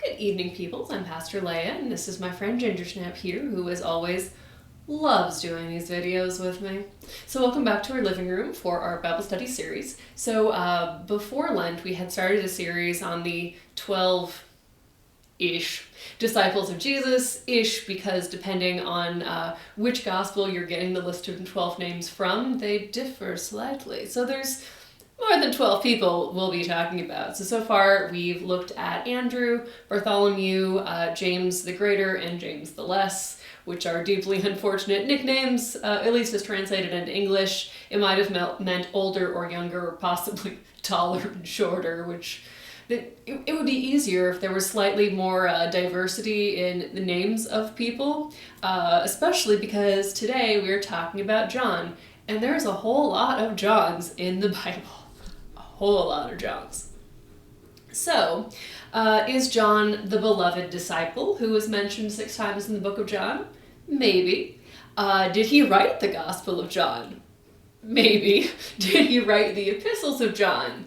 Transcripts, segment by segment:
Good evening, peoples. I'm Pastor Leia, and this is my friend Ginger Snap here, who, as always, loves doing these videos with me. So welcome back to our living room for our Bible study series. So before Lent, we had started a series on the 12-ish disciples of Jesus-ish, because depending on which gospel you're getting the list of 12 names from, they differ slightly. So there's more than 12 people we'll be talking about. So far we've looked at Andrew, Bartholomew, James the Greater, and James the Less, which are deeply unfortunate nicknames, at least as translated into English. It might have meant older or younger, or possibly taller and shorter, which it would be easier if there was slightly more diversity in the names of people, especially because today we're talking about John, and there's a whole lot of Johns in the Bible. Whole lot of Johns. So, is John the beloved disciple who was mentioned 6 times in the book of John? Maybe. Did he write the Gospel of John? Maybe. Did he write the epistles of John?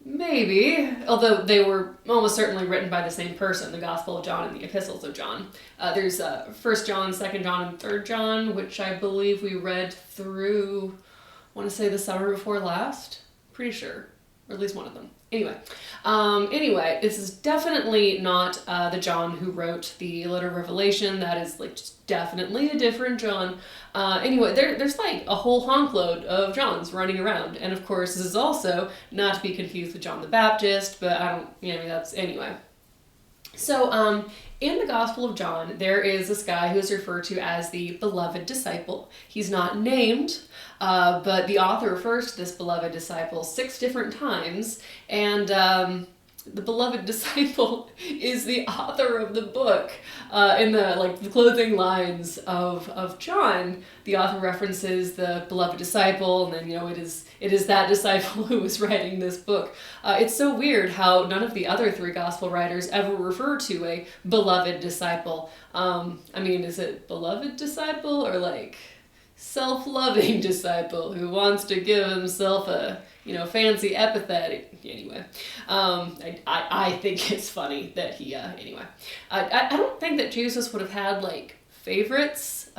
Maybe. Although they were almost certainly written by the same person, the Gospel of John and the epistles of John. There's 1 John, 2 John, and 3 John, which I believe we read through, I want to say the summer before last. Pretty sure. Or at least one of them. Anyway, this is definitely not the John who wrote the letter of Revelation. That is just definitely a different John. Anyway, there's like a whole honkload of Johns running around. And of course, this is also not to be confused with John the Baptist, but anyway. So, in the Gospel of John, there is this guy who is referred to as the beloved disciple. He's not named, but the author refers to this beloved disciple 6 different times, and the beloved disciple is the author of the book. In the closing lines of John, the author references the beloved disciple, and then it is that disciple who is writing this book. It's so weird how none of the other 3 gospel writers ever refer to a beloved disciple. Is it beloved disciple or like self-loving disciple who wants to give himself a fancy epithet? Anyway, I think it's funny that he I don't think that Jesus would have had like favorites.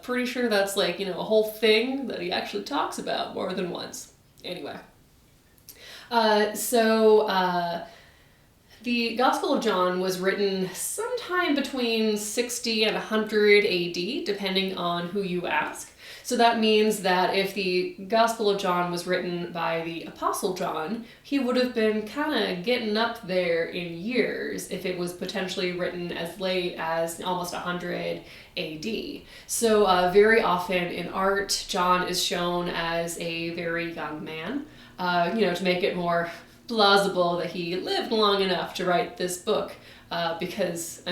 Pretty sure that's like a whole thing that he actually talks about more than once. Anyway, the Gospel of John was written sometime between 60 and 100 AD, depending on who you ask. So that means that if the Gospel of John was written by the Apostle John, he would have been kind of getting up there in years if it was potentially written as late as almost 100 AD. So very often in art, John is shown as a very young man, to make it more plausible that he lived long enough to write this book, because,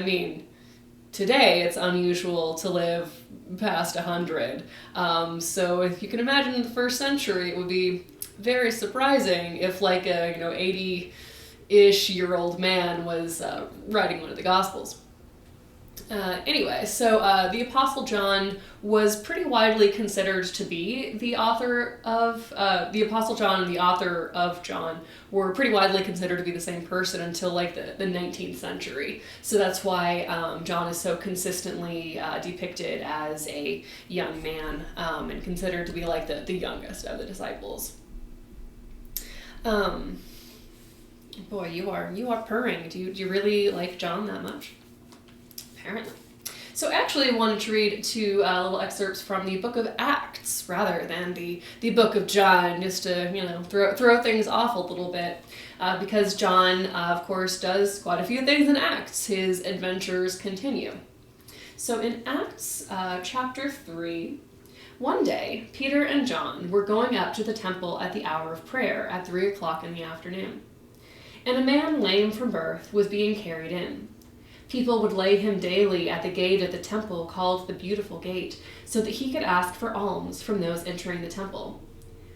today it's unusual to live past 100. So if you can imagine in the first century, it would be very surprising if like a 80-ish year old man was writing one of the Gospels. The Apostle John was pretty widely considered to be the author of, the Apostle John and the author of John were pretty widely considered to be the same person until like the 19th century. So that's why John is so consistently depicted as a young man, and considered to be like the youngest of the disciples. Boy, you are purring. Do you really like John that much? Apparently. So actually I wanted to read 2 little excerpts from the book of Acts rather than the book of John, just to, throw things off a little bit, because John, of course, does quite a few things in Acts. His adventures continue. So in Acts chapter 3, one day, Peter and John were going up to the temple at the hour of prayer at 3 o'clock in the afternoon. And a man lame from birth was being carried in. People would lay him daily at the gate of the temple called the Beautiful Gate, so that he could ask for alms from those entering the temple.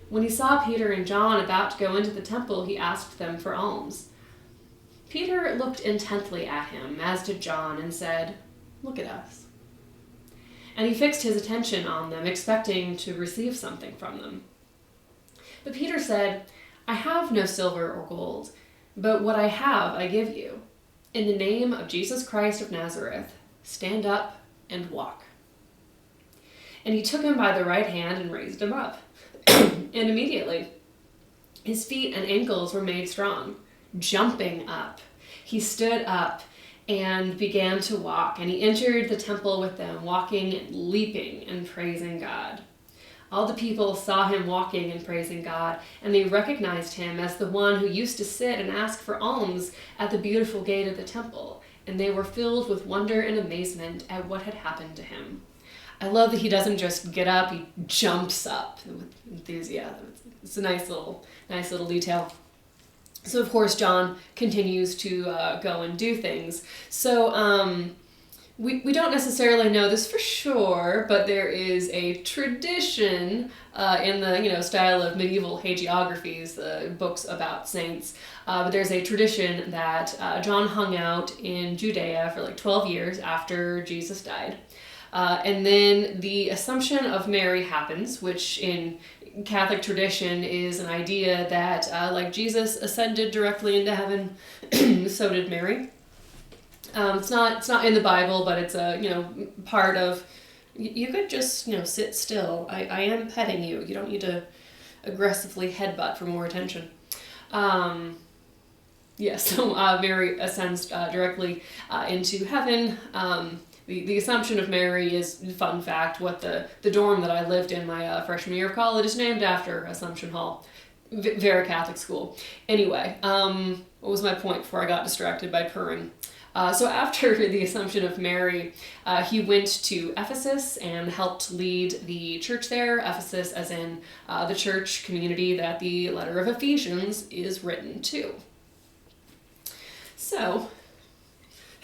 When he saw Peter and John about to go into the temple, he asked them for alms. Peter looked intently at him, as did John, and said, "Look at us." And he fixed his attention on them, expecting to receive something from them. But Peter said, "I have no silver or gold, but what I have I give you. In the name of Jesus Christ of Nazareth, stand up and walk. And he took him by the right hand and raised him up. And immediately his feet and ankles were made strong. Jumping up, he stood up and began to walk. And he entered the temple with them, walking and leaping and praising God. All the people saw him walking and praising God, and they recognized him as the one who used to sit and ask for alms at the beautiful gate of the temple, and they were filled with wonder and amazement at what had happened to him. I love that he doesn't just get up, he jumps up with enthusiasm. It's a nice little detail. So of course John continues to go and do things. So we don't necessarily know this for sure, but there is a tradition in the style of medieval hagiographies, books about saints. But there's a tradition that John hung out in Judea for like 12 years after Jesus died. And then the Assumption of Mary happens, which in Catholic tradition is an idea that like Jesus ascended directly into heaven, so did Mary. It's not in the Bible, but it's a part of. You could just sit still. I am petting you. You don't need to aggressively headbutt for more attention. So Mary ascends directly into heaven. The Assumption of Mary is, fun fact, what the dorm that I lived in my freshman year of college is named after, Assumption Hall. Very Catholic school. Anyway, what was my point before I got distracted by purring? So after the Assumption of Mary, he went to Ephesus and helped lead the church there. Ephesus as in the church community that the letter of Ephesians is written to. So,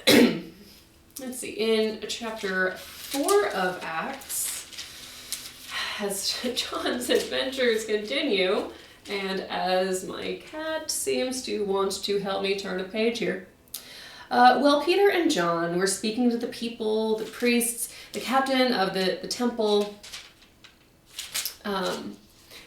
let's see, in chapter 4 of Acts, as John's adventures continue, and as my cat seems to want to help me turn a page here, Peter and John were speaking to the people, the priests, the captain of the temple, and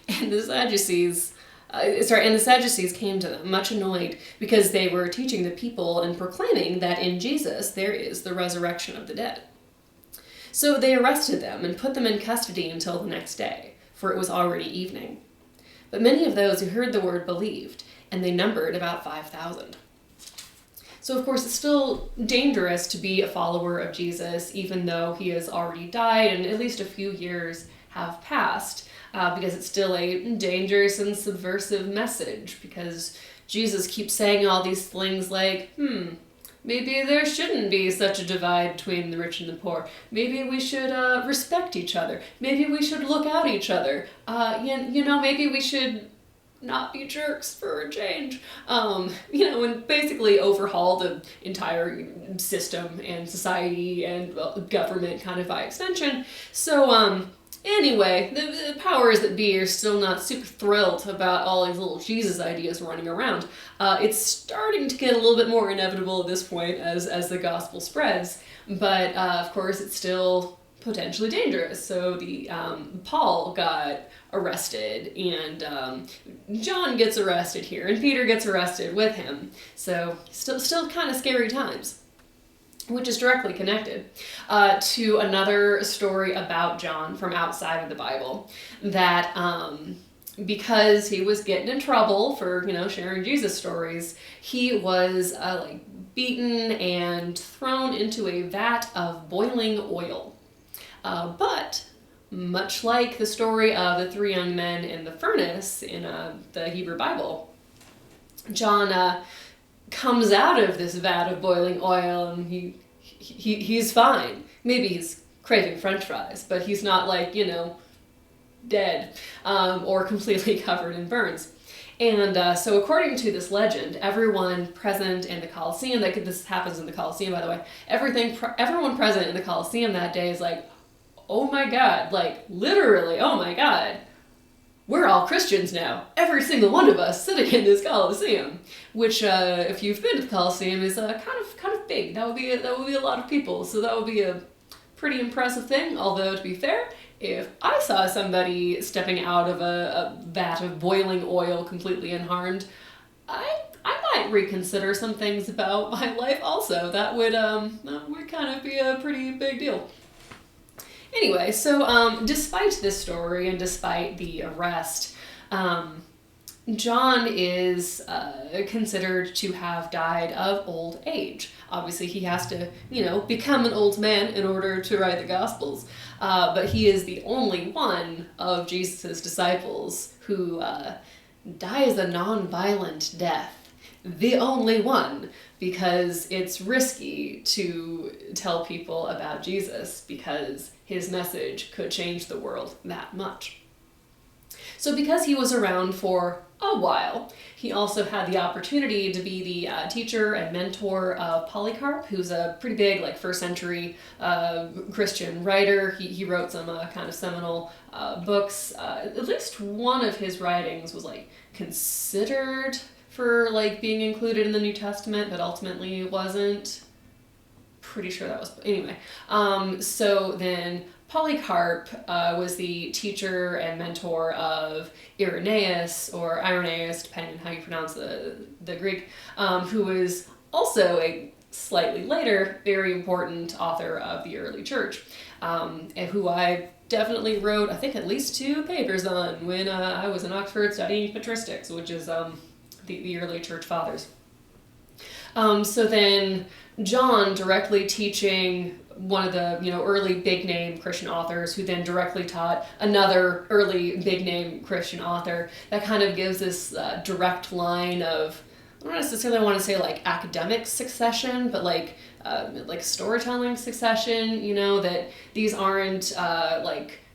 the Sadducees. And the Sadducees came to them, much annoyed, because they were teaching the people and proclaiming that in Jesus there is the resurrection of the dead. So they arrested them and put them in custody until the next day, for it was already evening. But many of those who heard the word believed, and they numbered about 5,000. So of course it's still dangerous to be a follower of Jesus, even though he has already died and at least a few years have passed. Because it's still a dangerous and subversive message, because Jesus keeps saying all these things like, maybe there shouldn't be such a divide between the rich and the poor. Maybe we should respect each other. Maybe we should look out each other. Maybe we should not be jerks for a change. And basically overhaul the entire system and society and government kind of by extension. So, anyway, the powers that be are still not super thrilled about all these little Jesus ideas running around. It's starting to get a little bit more inevitable at this point as the gospel spreads, but of course it's still potentially dangerous. So the Paul got arrested, and John gets arrested here, and Peter gets arrested with him. So still kind of scary times. Which is directly connected to another story about John from outside of the Bible, that because he was getting in trouble for sharing Jesus stories, he was beaten and thrown into a vat of boiling oil. But much like the story of the 3 young men in the furnace in the Hebrew Bible, John comes out of this vat of boiling oil, and he's fine. Maybe he's craving French fries, but he's not dead or completely covered in burns. And so according to this legend, everyone present in the Colosseum, this happens in the Colosseum, by the way, everyone present in the Colosseum that day is like, oh my God, literally, oh my God. We're all Christians now. Every single one of us sitting in this Colosseum, which, if you've been to the Colosseum, is kind of big. That would be a lot of people. So that would be a pretty impressive thing. Although to be fair, if I saw somebody stepping out of a vat of boiling oil completely unharmed, I might might reconsider some things about my life also. That would kind of be a pretty big deal. Anyway, so despite this story and despite the arrest, John is considered to have died of old age. Obviously, he has to, become an old man in order to write the Gospels. But he is the only one of Jesus' disciples who dies a non-violent death. The only one, because it's risky to tell people about Jesus because his message could change the world that much. So because he was around for a while, he also had the opportunity to be the teacher and mentor of Polycarp, who's a pretty big, first century Christian writer. He wrote some kind of seminal books. At least one of his writings was considered for being included in the New Testament, but ultimately it wasn't. Pretty sure that was, anyway. So then Polycarp was the teacher and mentor of Irenaeus, or Irenaeus, depending on how you pronounce the Greek, who was also a slightly later, very important author of the early church, and who I definitely wrote, I think, at least 2 papers on when I was in Oxford studying patristics, which is the early church fathers. So then John directly teaching one of the early big name Christian authors, who then directly taught another early big name Christian author, that kind of gives this direct line of, I don't necessarily want to say academic succession, but like storytelling succession, that these aren't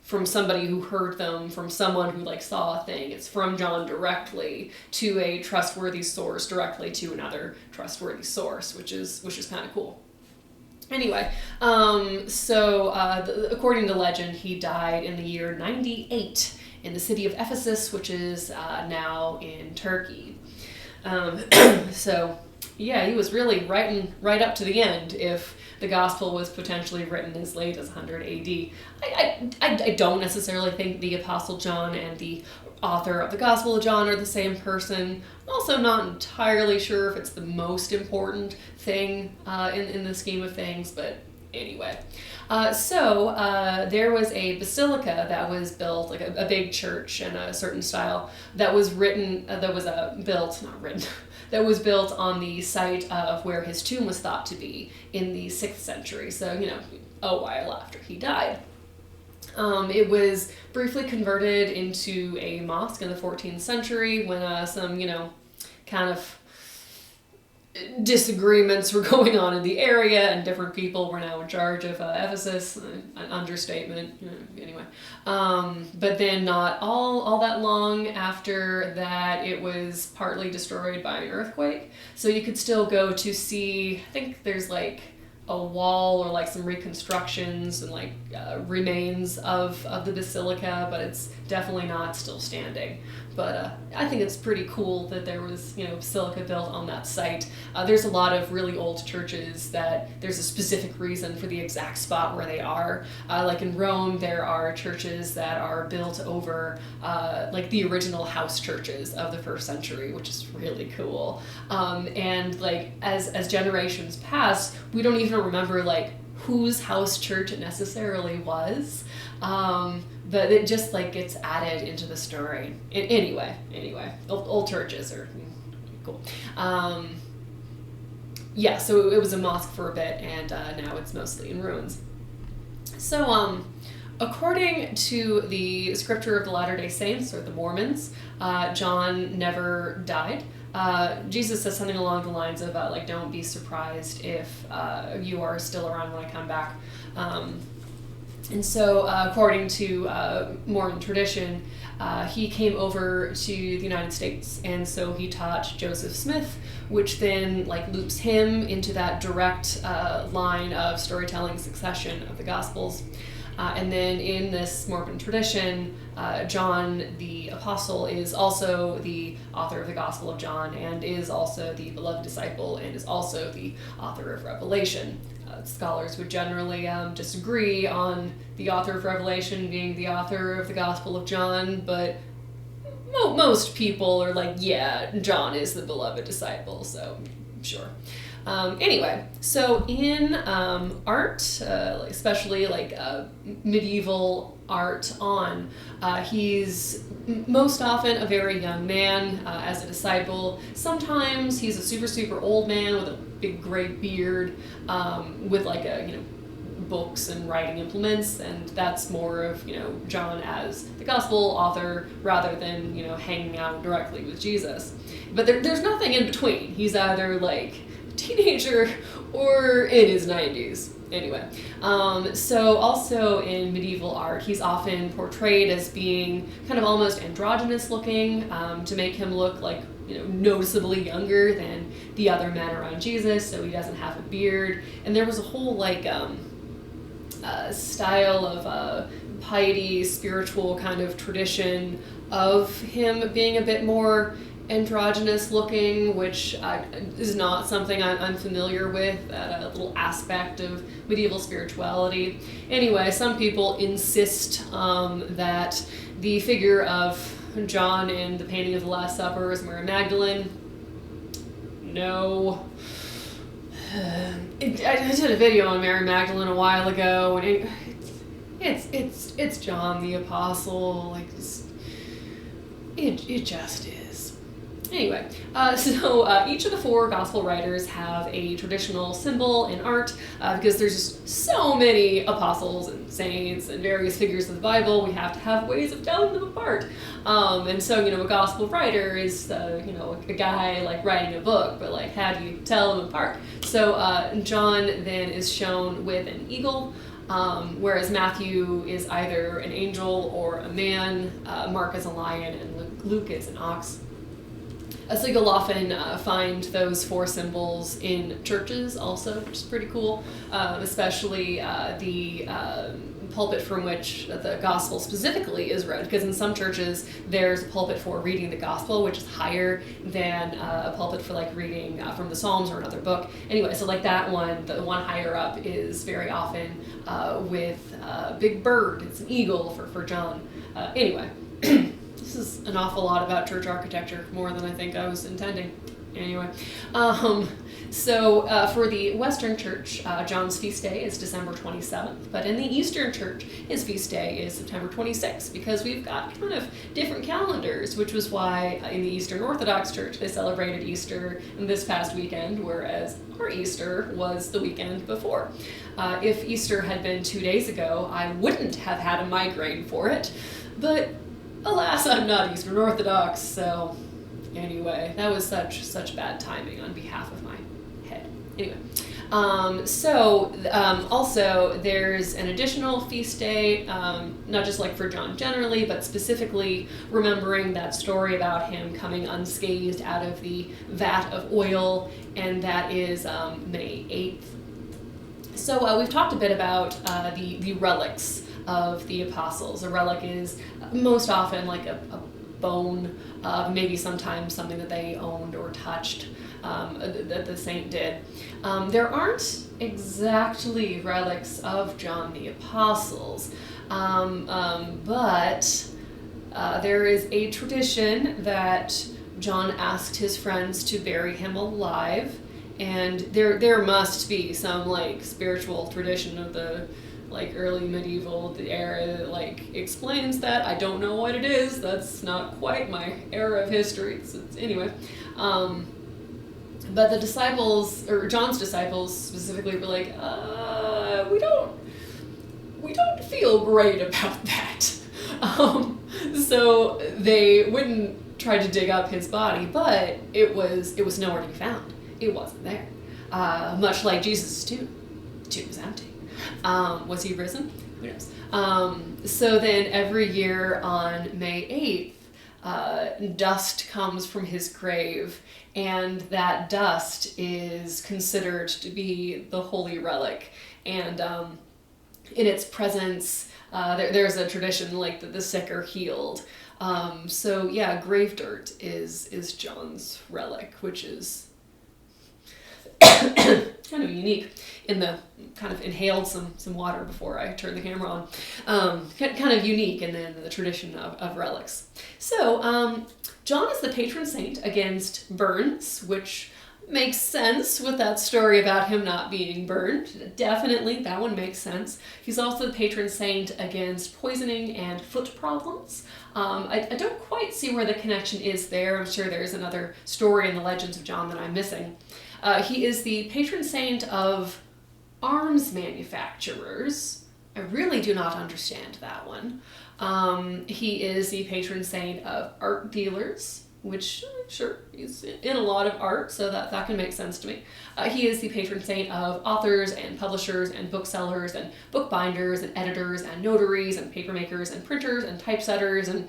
from somebody who heard them from someone who saw a thing. It's from John directly to a trustworthy source, directly to another trustworthy source, which is kind of cool. Anyway, according to legend, he died in the year 98 in the city of Ephesus, which is now in Turkey. So yeah, he was really writing right up to the end if the gospel was potentially written as late as 100 AD. I don't necessarily think the Apostle John and the author of the Gospel of John are the same person. I'm also not entirely sure if it's the most important thing in the scheme of things, but anyway. So there was a basilica that was built, a big church in a certain style, that was that was built on the site of where his tomb was thought to be in the 6th century, so, a while after he died. It was briefly converted into a mosque in the 14th century when some, kind of disagreements were going on in the area, and different people were now in charge of Ephesus. An understatement, anyway. But then not all that long after that, it was partly destroyed by an earthquake. So you could still go to see, I think there's a wall or some reconstructions and remains of the basilica, but it's definitely not still standing. But I think it's pretty cool that there was basilica built on that site. There's a lot of really old churches that there's a specific reason for the exact spot where they are. In Rome, there are churches that are built over the original house churches of the 1st century, which is really cool. And as generations pass, we don't even remember whose house church it necessarily was. But it just gets added into the story. Anyway, old churches are cool. Yeah, so it was a mosque for a bit, and now it's mostly in ruins. So, according to the scripture of the Latter-day Saints, or the Mormons, John never died. Jesus says something along the lines of, don't be surprised if you are still around when I come back. And so, according to Mormon tradition, he came over to the United States, and so he taught Joseph Smith, which then loops him into that direct line of storytelling succession of the Gospels. And then in this Mormon tradition, John the Apostle is also the author of the Gospel of John, and is also the beloved disciple, and is also the author of Revelation. Scholars would generally disagree on the author of Revelation being the author of the Gospel of John, but most people are like, yeah, John is the beloved disciple, so sure. Anyway, so in art, especially like medieval art on, he's most often a very young man as a disciple. Sometimes he's a super old man with a big gray beard, with like books and writing implements, and that's more of John as the gospel author rather than hanging out directly with Jesus. But there's nothing in between. He's either like a teenager or in his 90s. Anyway, so also in medieval art, he's often portrayed as being kind of almost androgynous looking, to make him look like noticeably younger than the other men around Jesus, so he doesn't have a beard. And there was a whole like style of piety, spiritual kind of tradition of him being a bit more androgynous looking, which is not something I'm familiar with, a little aspect of medieval spirituality. Anyway, some people insist that the figure of John in the painting of the Last Supper is Mary Magdalene. No. I did a video on Mary Magdalene a while ago, and it's John the Apostle. Like it just is. Anyway, so each of the four gospel writers have a traditional symbol in art, because there's just so many apostles and saints and various figures of the Bible. We have to have ways of telling them apart. And so, a gospel writer is, a guy like writing a book, but like, how do you tell them apart? So John then is shown with an eagle, whereas Matthew is either an angel or a man, Mark is a lion, and Luke is an ox. So you'll often find those four symbols in churches also, which is pretty cool, especially the pulpit from which the gospel specifically is read, because in some churches there's a pulpit for reading the gospel, which is higher than a pulpit for like reading from the Psalms or another book. Anyway, so like that one, the one higher up is very often with a big bird. It's an eagle for John. Anyway. This is an awful lot about church architecture, more than I think I was intending. Anyway, so for the Western Church, John's feast day is December 27th, but in the Eastern Church, his feast day is September 26th, because we've got kind of different calendars, which was why in the Eastern Orthodox Church they celebrated Easter this past weekend, whereas our Easter was the weekend before. If Easter had been 2 days ago, I wouldn't have had a migraine for it, but alas, I'm not Eastern Orthodox, so anyway, that was such bad timing on behalf of my head. Anyway, also there's an additional feast day, not just like for John generally, but specifically remembering that story about him coming unscathed out of the vat of oil, and that is May 8th. So we've talked a bit about the relics of the apostles. A relic is most often like a bone, maybe sometimes something that they owned or touched, that the saint did. There aren't exactly relics of John the Apostles, but there is a tradition that John asked his friends to bury him alive, and there must be some like spiritual tradition of the like early medieval era that like explains that. I don't know what it is. That's not quite my era of history. Anyway, but the disciples, or John's disciples specifically, were like, we don't feel great about that. So they wouldn't try to dig up his body, but it was nowhere to be found. It wasn't there. Much like Jesus' tomb. The tomb was empty. Was he risen? Who knows? So then every year on May 8th, dust comes from his grave, and that dust is considered to be the holy relic. And in its presence, there's a tradition like that the sick are healed. So yeah, grave dirt is John's relic, which is kind of unique in the kind of inhaled some water before I turned the camera on. Kind of unique in the tradition of relics. So John is the patron saint against burns, which makes sense with that story about him not being burned. Definitely, that one makes sense. He's also the patron saint against poisoning and foot problems. I don't quite see where the connection is there. I'm sure there's another story in the legends of John that I'm missing. He is the patron saint of arms manufacturers. I really do not understand that one. He is the patron saint of art dealers, which, sure, he's in a lot of art, so that can make sense to me. He is the patron saint of authors and publishers and booksellers and bookbinders and editors and notaries and papermakers and printers and typesetters and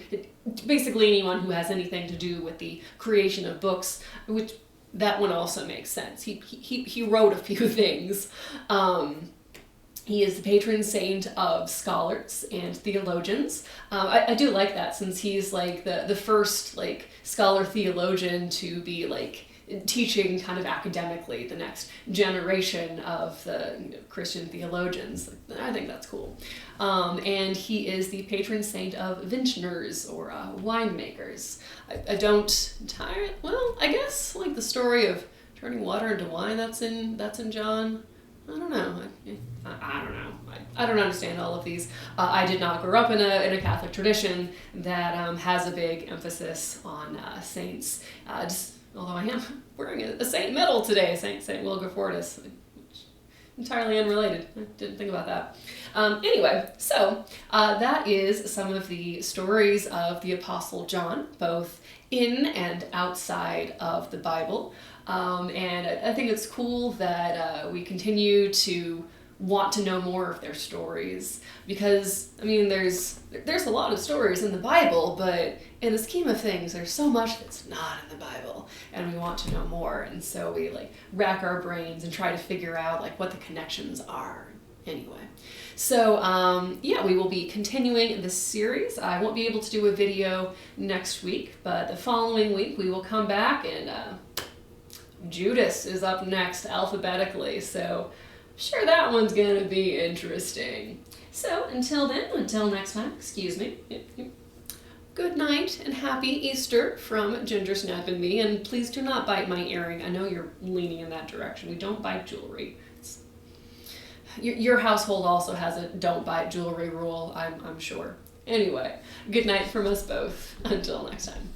basically anyone who has anything to do with the creation of books, which that one also makes sense. He wrote a few things. He is the patron saint of scholars and theologians. I do like that, since he's like the first like scholar theologian to be like teaching kind of academically the next generation of the Christian theologians. I think that's cool. And he is the patron saint of vintners or winemakers. I don't entirely, well, I guess like the story of turning water into wine, that's in John. I don't know. I don't know. I don't understand all of these. I did not grow up in a Catholic tradition that has a big emphasis on saints. Although I am wearing a saint medal today, Saint Wilgefortis, entirely unrelated. I didn't think about that. Anyway, so that is some of the stories of the Apostle John, both in and outside of the Bible. And I think it's cool that we continue to want to know more of their stories, because I mean there's a lot of stories in the Bible, but in the scheme of things there's so much that's not in the Bible, and we want to know more, and so we like rack our brains and try to figure out like what the connections are. Anyway, so yeah, we will be continuing this series. I won't be able to do a video next week, but the following week we will come back, and Judas is up next alphabetically, so I'm sure that one's gonna be interesting. So until then, until next time, excuse me, good night and happy Easter from Ginger Snap and me, and please do not bite my earring. I know you're leaning in that direction. We don't bite jewelry. Your household also has a don't bite jewelry rule, I'm sure. Anyway, good night from us both. Until next time.